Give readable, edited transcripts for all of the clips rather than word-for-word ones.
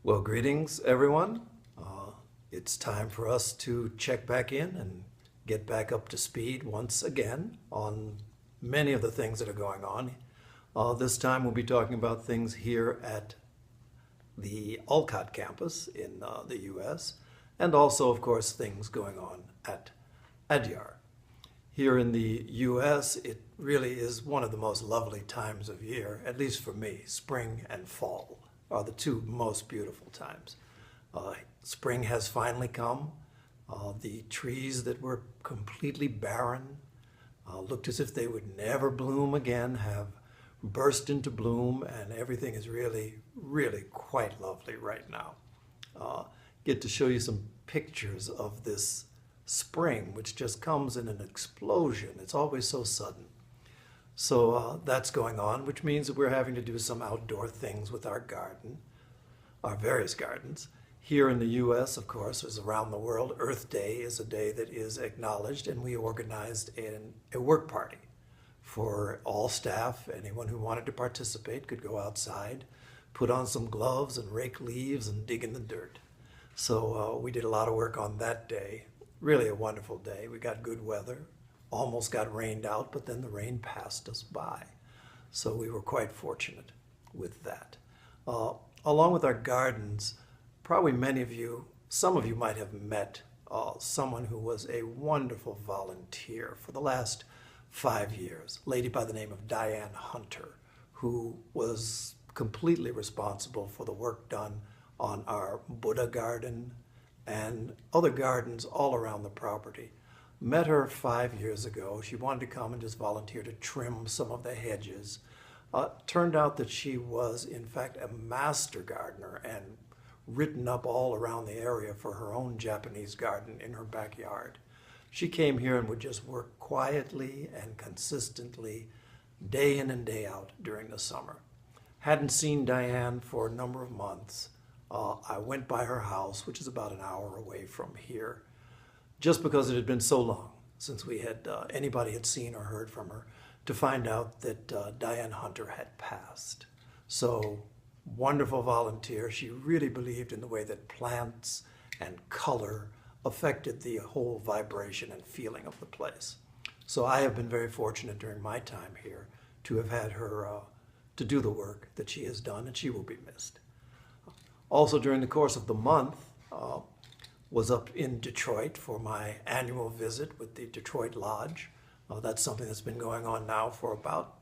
Well, greetings, everyone. It's time for us to check back in and get back up to speed once again on many of the things that are going on. This time we'll be talking about things here at the Olcott campus in the U.S. and also, of course, things going on at Adyar. Here in the U.S., it really is one of the most lovely times of year, at least for me. Spring and fall are the two most beautiful times. Spring has finally come. The trees that were completely barren, looked as if they would never bloom again, have burst into bloom, and everything is really, really quite lovely right now. Get to show you some pictures of this spring, which just comes in an explosion. It's always so sudden. So that's going on, which means that we're having to do some outdoor things with our garden, our various gardens. Here in the U.S., of course, as around the world, Earth Day is a day that is acknowledged, and we organized a work party for all staff. Anyone who wanted to participate could go outside, put on some gloves and rake leaves and dig in the dirt. So we did a lot of work on that day. Really a wonderful day. We got good weather, almost got rained out, but then the rain passed us by. So we were quite fortunate with that. Along with our gardens, probably some of you might have met someone who was a wonderful volunteer for the last 5 years, a lady by the name of Diane Hunter, who was completely responsible for the work done on our Buddha garden and other gardens all around the property. Met her 5 years ago. She wanted to come and just volunteer to trim some of the hedges. Turned out that she was, in fact, a master gardener and written up all around the area for her own Japanese garden in her backyard. She came here and would just work quietly and consistently, day in and day out during the summer. Hadn't seen Diane for a number of months. I went by her house, which is about an hour away from here, just because it had been so long since anybody had seen or heard from her, to find out that Diane Hunter had passed. So, wonderful volunteer. She really believed in the way that plants and color affected the whole vibration and feeling of the place. So I have been very fortunate during my time here to have had her to do the work that she has done, and she will be missed. Also, during the course of the month, was up in Detroit for my annual visit with the Detroit Lodge. That's something that's been going on now for about,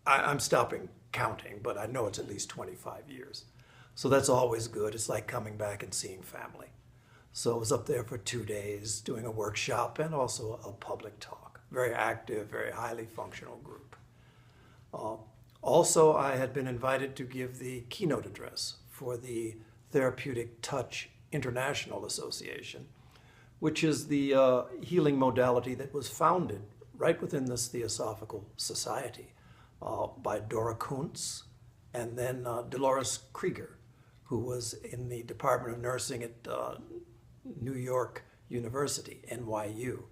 I'm stopping counting, but I know it's at least 25 years. So that's always good. It's like coming back and seeing family. So I was up there for 2 days doing a workshop and also a public talk. Very active, very highly functional group. Also, I had been invited to give the keynote address for the Therapeutic Touch International Association, which is the healing modality that was founded right within this Theosophical Society by Dora Kuntz and then Dolores Krieger, who was in the Department of Nursing at New York University, NYU.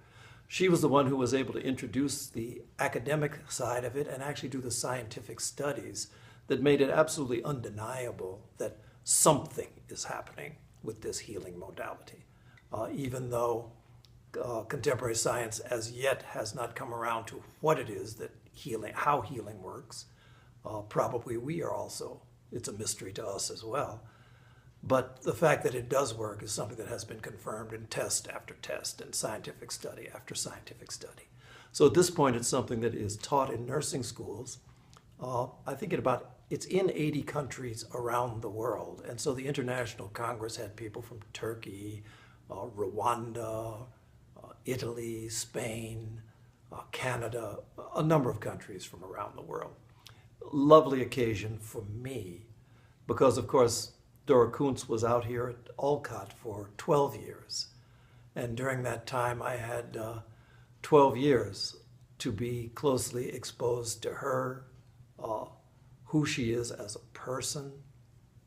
She was the one who was able to introduce the academic side of it and actually do the scientific studies that made it absolutely undeniable that something is happening with this healing modality. Even though contemporary science as yet has not come around to what it is that how healing works. Probably we are also, it's a mystery to us as well. But the fact that it does work is something that has been confirmed in test after test and scientific study after scientific study. So at this point, it's something that is taught in nursing schools. I think it's in 80 countries around the world. And so the International Congress had people from Turkey, Rwanda, Italy, Spain, Canada, a number of countries from around the world. Lovely occasion for me because, of course, Dora Kuntz was out here at Olcott for 12 years. And during that time, I had 12 years to be closely exposed to her, who she is as a person,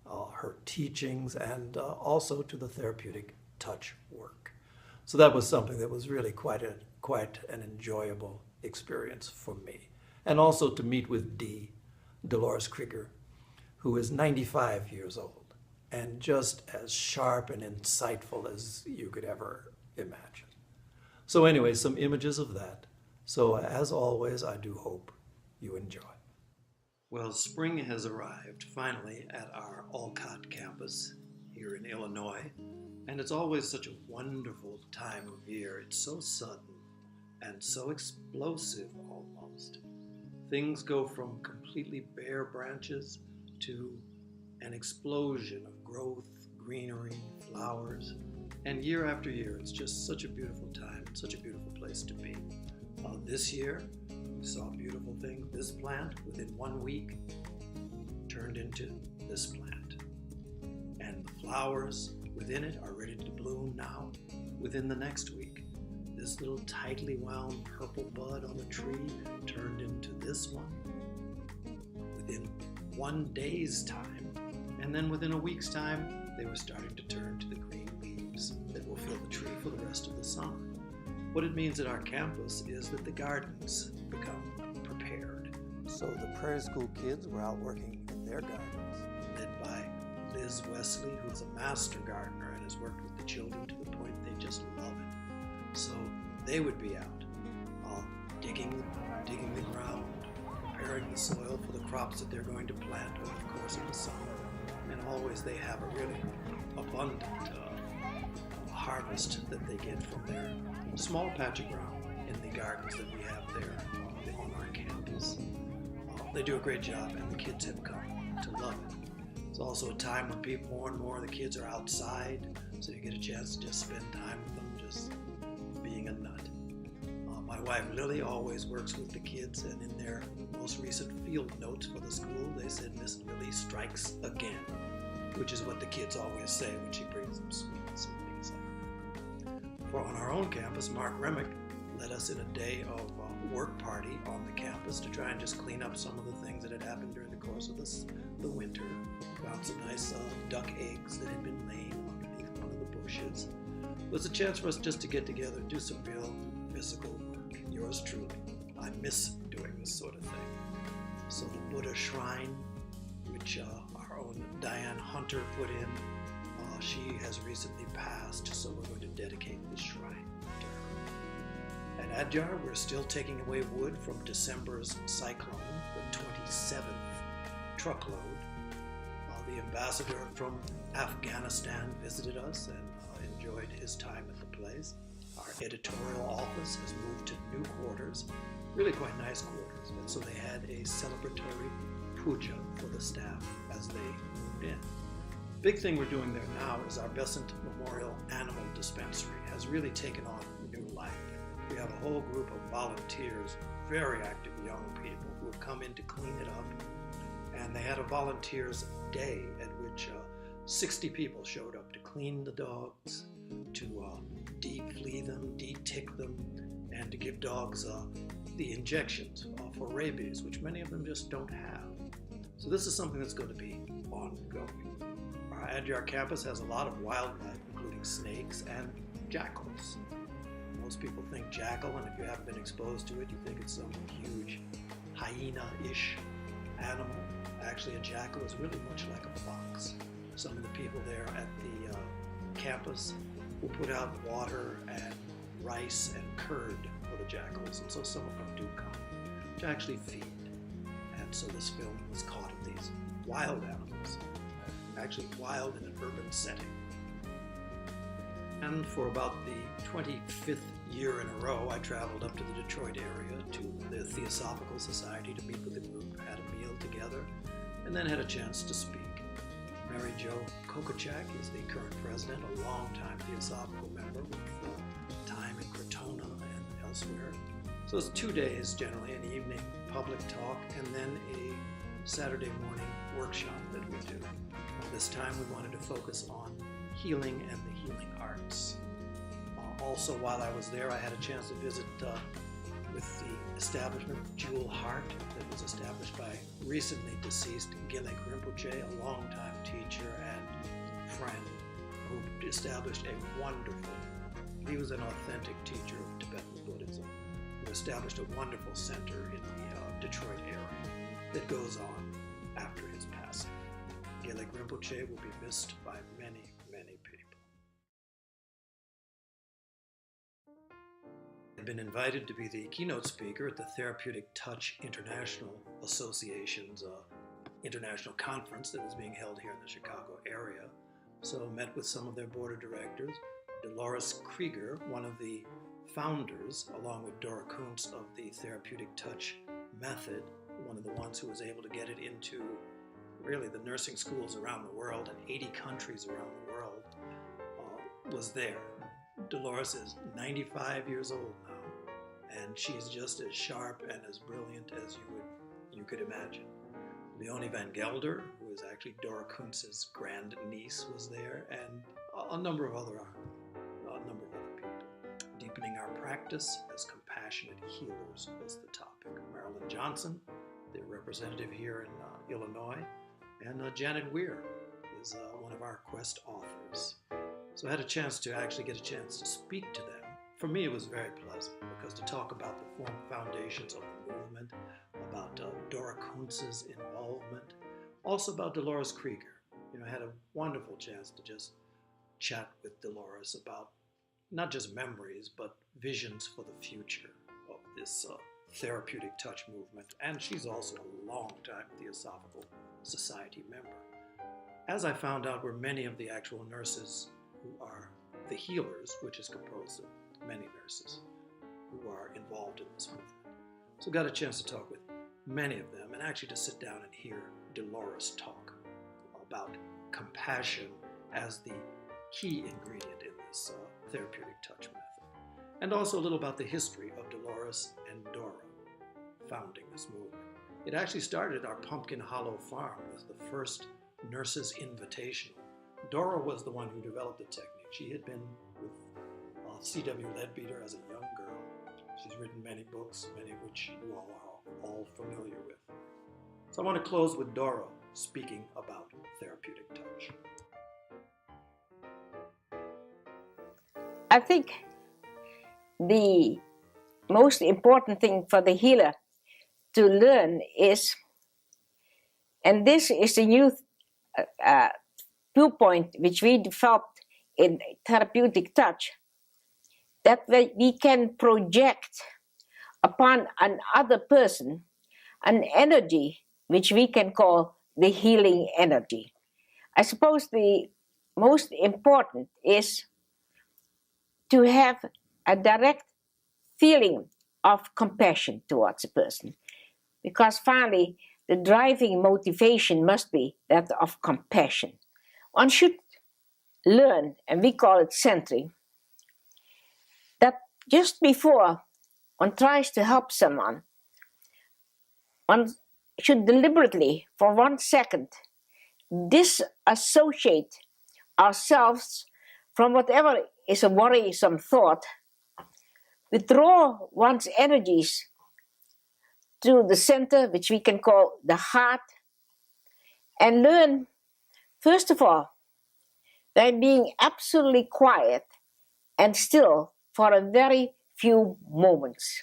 her teachings, and also to the therapeutic touch work. So that was something that was really quite an enjoyable experience for me. And also to meet with Dolores Krieger, who is 95 years old. and just as sharp and insightful as you could ever imagine. So anyway, some images of that. So as always, I do hope you enjoy. Well, spring has arrived finally at our Olcott campus here in Illinois, and it's always such a wonderful time of year. It's so sudden and so explosive almost. Things go from completely bare branches to an explosion of growth, greenery, flowers, and year after year, it's just such a beautiful time, such a beautiful place to be. This year, we saw a beautiful thing. This plant, within 1 week, turned into this plant. And the flowers within it are ready to bloom now within the next week. This little tightly wound purple bud on the tree turned into this one within 1 day's time. And then within a week's time, they were starting to turn to the green leaves that will fill the tree for the rest of the summer. What it means at our campus is that the gardens become prepared. So the Prairie School kids were out working in their gardens, led by Liz Wesley, who is a master gardener and has worked with the children to the point they just love it. So they would be out digging the ground, preparing the soil for the crops that they're going to plant over the course of the summer. And always they have a really abundant harvest that they get from their small patch of ground in the gardens that we have there on our campus. They do a great job, and the kids have come to love it. It's also a time when more and more of the kids are outside, so you get a chance to just spend time with them, just being a nut. My wife Lily always works with the kids, and in their most recent field notes for the school, they said Miss Lily strikes again, which is what the kids always say when she brings them sweets and things like that. For on our own campus, Mark Remick led us in a day of work party on the campus to try and just clean up some of the things that had happened during the course of the winter. Found some nice duck eggs that had been laying underneath one of the bushes. It was a chance for us just to get together and do some real physical work. Yours truly. I miss doing this sort of thing. So the Buddha shrine, which our own Diane Hunter put in, she has recently passed, so we're going to dedicate this shrine to her. At Adyar, we're still taking away wood from December's cyclone, the 27th truckload. The ambassador from Afghanistan visited us and enjoyed his time at the place. Our editorial office has moved to new quarters, really quite nice quarters, and so they had a celebratory puja for the staff as they moved in. Big thing we're doing there now is our Besant Memorial Animal Dispensary has really taken on new life. We have a whole group of volunteers, very active young people who have come in to clean it up, and they had a volunteers day at which 60 people showed up to clean the dogs, to de-flea them, de-tick them, and to give dogs the injections for rabies, which many of them just don't have. So this is something that's going to be ongoing. Our Adyar campus has a lot of wildlife, including snakes and jackals. Most people think jackal, and if you haven't been exposed to it, you think it's some huge hyena-ish animal. Actually, a jackal is really much like a fox. Some of the people there at the campus will put out water and rice and curd for the jackals, and so some of them do come to actually feed. And so this film was caught of these wild animals, actually wild in an urban setting. And for about the 25th year in a row, I traveled up to the Detroit area to the Theosophical Society to meet with the group, had a meal together, and then had a chance to speak. Mary Jo Kokachak is the current president, a longtime Theosophical member with time in Crotona and elsewhere. So it's 2 days, generally, an evening public talk, and then a Saturday morning workshop that we do. This time we wanted to focus on healing and the healing arts. Also, while I was there, I had a chance to visit with the establishment of Jewel Heart that was established by recently deceased Gilek Rinpoche, a longtime teacher and friend who established a wonderful, he was an authentic teacher of Tibetan Buddhism, who established a wonderful center in the Detroit area that goes on after his passing. Gelik Rinpoche will be missed by many, many people. I've been invited to be the keynote speaker at the Therapeutic Touch International Association's international conference that is being held here in the Chicago area. So I met with some of their board of directors. Dolores Krieger, one of the founders, along with Dora Kuntz, of the Therapeutic Touch method, one of the ones who was able to get it into really the nursing schools around the world and 80 countries around the world, was there. Dolores is 95 years old now, and she's just as sharp and as brilliant as you could imagine. Leonie Van Gelder, who is actually Dora Kuntz's grandniece, was there, and a number of other people. Deepening our practice as compassionate healers was the topic. Marilyn Johnson, the representative here in Illinois, and Janet Weir is one of our Quest authors. So I had a chance to speak to them. For me, it was very pleasant, because to talk about the foundations of the movement, about Dora Kuntz's involvement, also about Dolores Krieger. I had a wonderful chance to just chat with Dolores about not just memories, but visions for the future of this therapeutic touch movement. And she's also a long-time Theosophical Society member. As I found out, were many of the actual nurses who are the healers, which is composed of many nurses who are involved in this movement. So got a chance to talk with many of them, and actually to sit down and hear Dolores talk about compassion as the key ingredient in this therapeutic touch method. And also a little about the history of Dolores and Dora founding this movement. It actually started at our Pumpkin Hollow farm as the first Nurses Invitational. Dora was the one who developed the technique. She had been with C.W. Leadbeater as a young girl. She's written many books, many of which you all are all familiar with. So I want to close with Dora speaking about therapeutic touch. I think the most important thing for the healer to learn is, and this is the new viewpoint which we developed in therapeutic touch, that we can project upon another person an energy which we can call the healing energy. I suppose the most important is to have a direct feeling of compassion towards a person, because finally the driving motivation must be that of compassion. One should learn, and we call it centering, that just before one tries to help someone, one should deliberately, for 1 second, disassociate ourselves from whatever is a worrisome thought, withdraw one's energies to the center, which we can call the heart, and learn, first of all, by being absolutely quiet and still for a very few moments.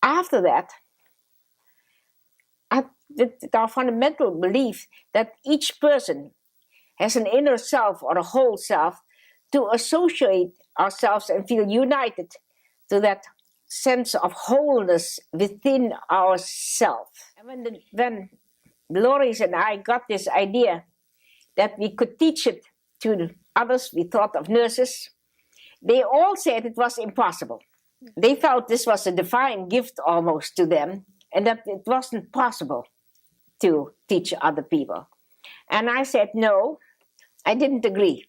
After that, our fundamental belief that each person has an inner self or a whole self, to associate ourselves and feel united to that sense of wholeness within ourselves. And when Dolores and I got this idea that we could teach it to others, we thought of nurses, they all said it was impossible. They felt this was a divine gift almost to them, and that it wasn't possible to teach other people. And I said, no, I didn't agree.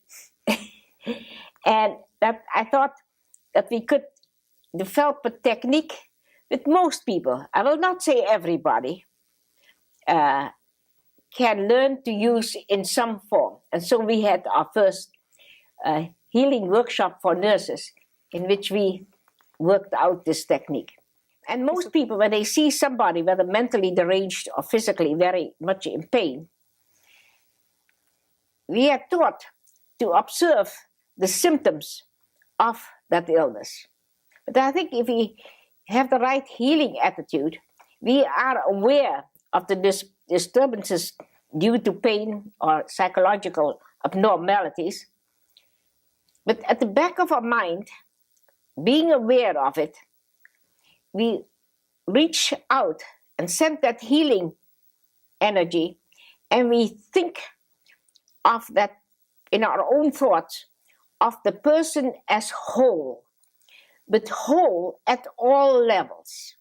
And that I thought that we could develop a technique with most people. I will not say everybody can learn to use in some form. And so we had our first healing workshop for nurses, in which we worked out this technique. And most people, when they see somebody, whether mentally deranged or physically very much in pain, we are taught to observe the symptoms of that illness. But I think if we have the right healing attitude, we are aware of the disturbances due to pain or psychological abnormalities. But at the back of our mind, being aware of it, we reach out and send that healing energy, and we think of that in our own thoughts of the person as whole, but whole at all levels.